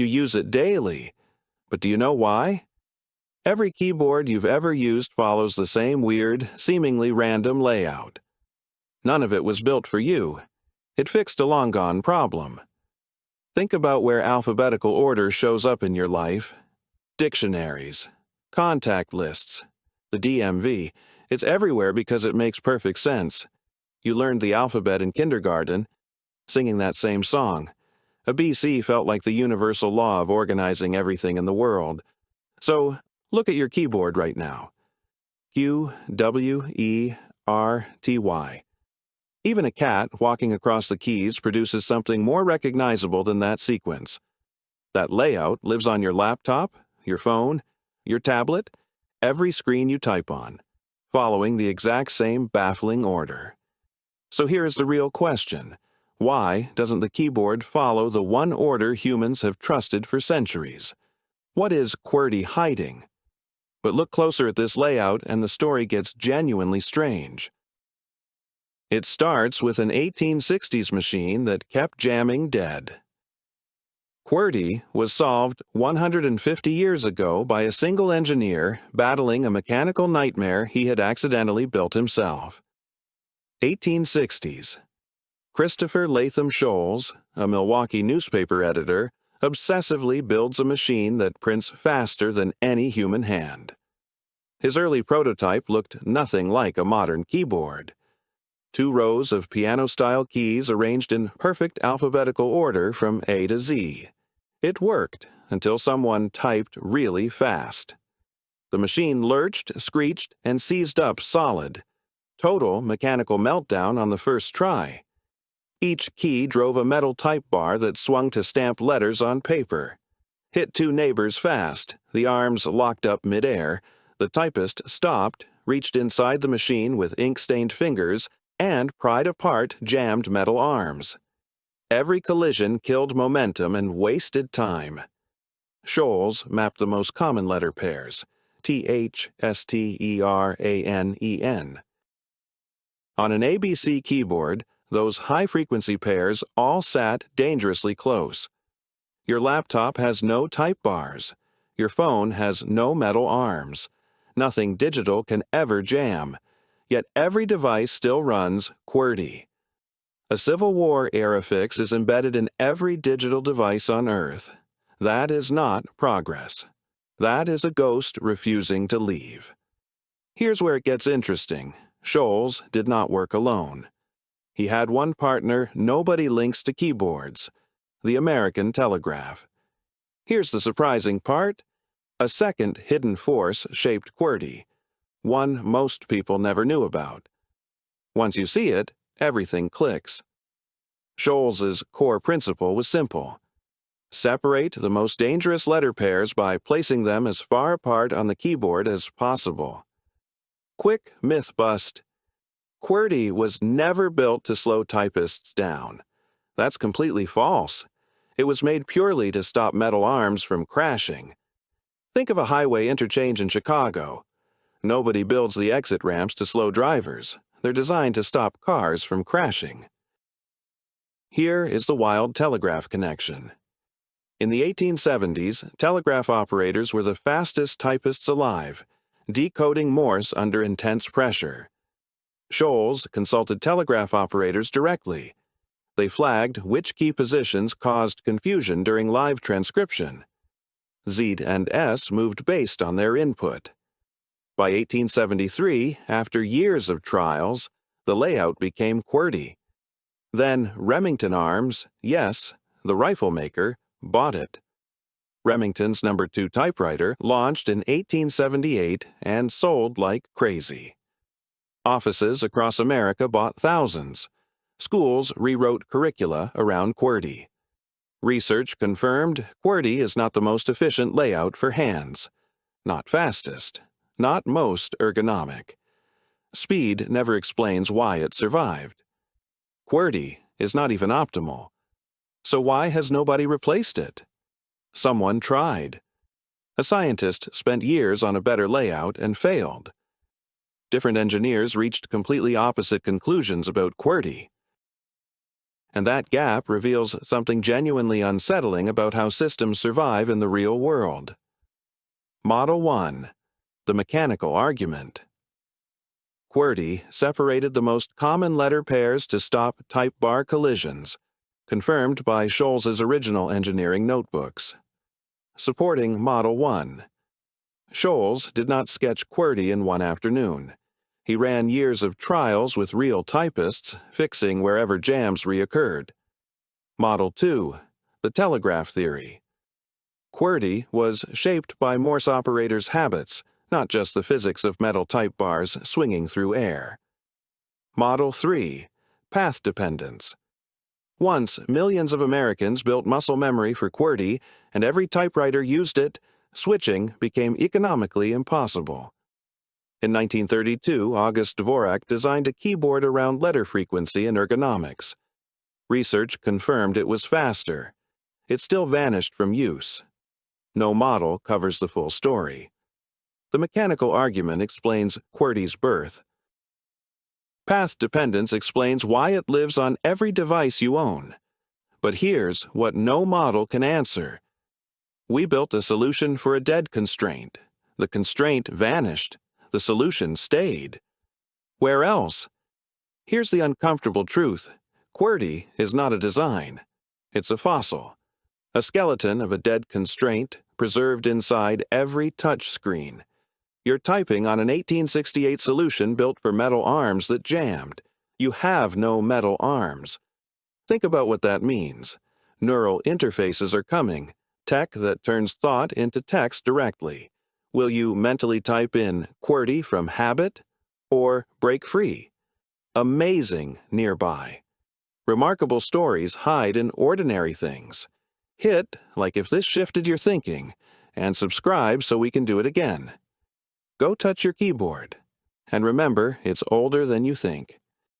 You use it daily. But do you know why? Every keyboard you've ever used follows the same weird, seemingly random layout. None of it was built for you. It fixed a long-gone problem. Think about where alphabetical order shows up in your life. Dictionaries, contact lists, the DMV. It's everywhere because it makes perfect sense. You learned the alphabet in kindergarten, singing that same song. A BC felt like the universal law of organizing everything in the world. So, look at your keyboard right now. QWERTY. Even a cat walking across the keys produces something more recognizable than that sequence. That layout lives on your laptop, your phone, your tablet, every screen you type on, following the exact same baffling order. So here is the real question. Why doesn't the keyboard follow the one order humans have trusted for centuries? What is QWERTY hiding? But look closer at this layout and the story gets genuinely strange. It starts with an 1860s machine that kept jamming dead. QWERTY was solved 150 years ago by a single engineer battling a mechanical nightmare he had accidentally built himself. 1860s. Christopher Latham Sholes, a Milwaukee newspaper editor, obsessively builds a machine that prints faster than any human hand. His early prototype looked nothing like a modern keyboard. 2 rows of piano-style keys arranged in perfect alphabetical order from A to Z. It worked until someone typed really fast. The machine lurched, screeched, and seized up solid. Total mechanical meltdown on the first try. Each key drove a metal type bar that swung to stamp letters on paper. Hit 2 neighbors fast, the arms locked up midair. The typist stopped, reached inside the machine with ink-stained fingers, and pried apart jammed metal arms. Every collision killed momentum and wasted time. Sholes mapped the most common letter pairs, TH-STERANEN. On an ABC keyboard, those high-frequency pairs all sat dangerously close. Your laptop has no type bars. Your phone has no metal arms. Nothing digital can ever jam. Yet every device still runs QWERTY. A Civil War-era fix is embedded in every digital device on Earth. That is not progress. That is a ghost refusing to leave. Here's where it gets interesting. Sholes did not work alone. He had one partner nobody links to keyboards, the American Telegraph. Here's the surprising part. A second hidden force shaped QWERTY, one most people never knew about. Once you see it, everything clicks. Sholes' core principle was simple. Separate the most dangerous letter pairs by placing them as far apart on the keyboard as possible. Quick myth bust. QWERTY was never built to slow typists down. That's completely false. It was made purely to stop metal arms from crashing. Think of a highway interchange in Chicago. Nobody builds the exit ramps to slow drivers. They're designed to stop cars from crashing. Here is the wild telegraph connection. In the 1870s, telegraph operators were the fastest typists alive, decoding Morse under intense pressure. Sholes consulted telegraph operators directly. They flagged which key positions caused confusion during live transcription. Z and S moved based on their input. By 1873, after years of trials, the layout became QWERTY. Then Remington Arms, yes, the rifle maker, bought it. Remington's No. 2 typewriter launched in 1878 and sold like crazy. Offices across America bought thousands. Schools rewrote curricula around QWERTY. Research confirmed QWERTY is not the most efficient layout for hands. Not fastest. Not most ergonomic. Speed never explains why it survived. QWERTY is not even optimal. So why has nobody replaced it? Someone tried. A scientist spent years on a better layout and failed. Different engineers reached completely opposite conclusions about QWERTY. And that gap reveals something genuinely unsettling about how systems survive in the real world. Model 1. The mechanical argument. QWERTY separated the most common letter pairs to stop type bar collisions, confirmed by Scholz's original engineering notebooks. Supporting Model 1. Scholz did not sketch QWERTY in one afternoon. He ran years of trials with real typists, fixing wherever jams reoccurred. Model 2. The telegraph theory. QWERTY was shaped by Morse operators' habits, not just the physics of metal type bars swinging through air. Model 3. Path dependence. Once, millions of Americans built muscle memory for QWERTY, and every typewriter used it, switching became economically impossible. In 1932, August Dvorak designed a keyboard around letter frequency and ergonomics. Research confirmed it was faster. It still vanished from use. No model covers the full story. The mechanical argument explains QWERTY's birth. Path dependence explains why it lives on every device you own. But here's what no model can answer. We built a solution for a dead constraint. The constraint vanished. The solution stayed. Where else? Here's the uncomfortable truth. QWERTY is not a design. It's a fossil. A skeleton of a dead constraint preserved inside every touch screen. You're typing on an 1868 solution built for metal arms that jammed. You have no metal arms. Think about what that means. Neural interfaces are coming, tech that turns thought into text directly. Will you mentally type in QWERTY from habit or break free? Amazing nearby. Remarkable stories hide in ordinary things. Hit like if this shifted your thinking, and subscribe so we can do it again. Go touch your keyboard. And remember, it's older than you think.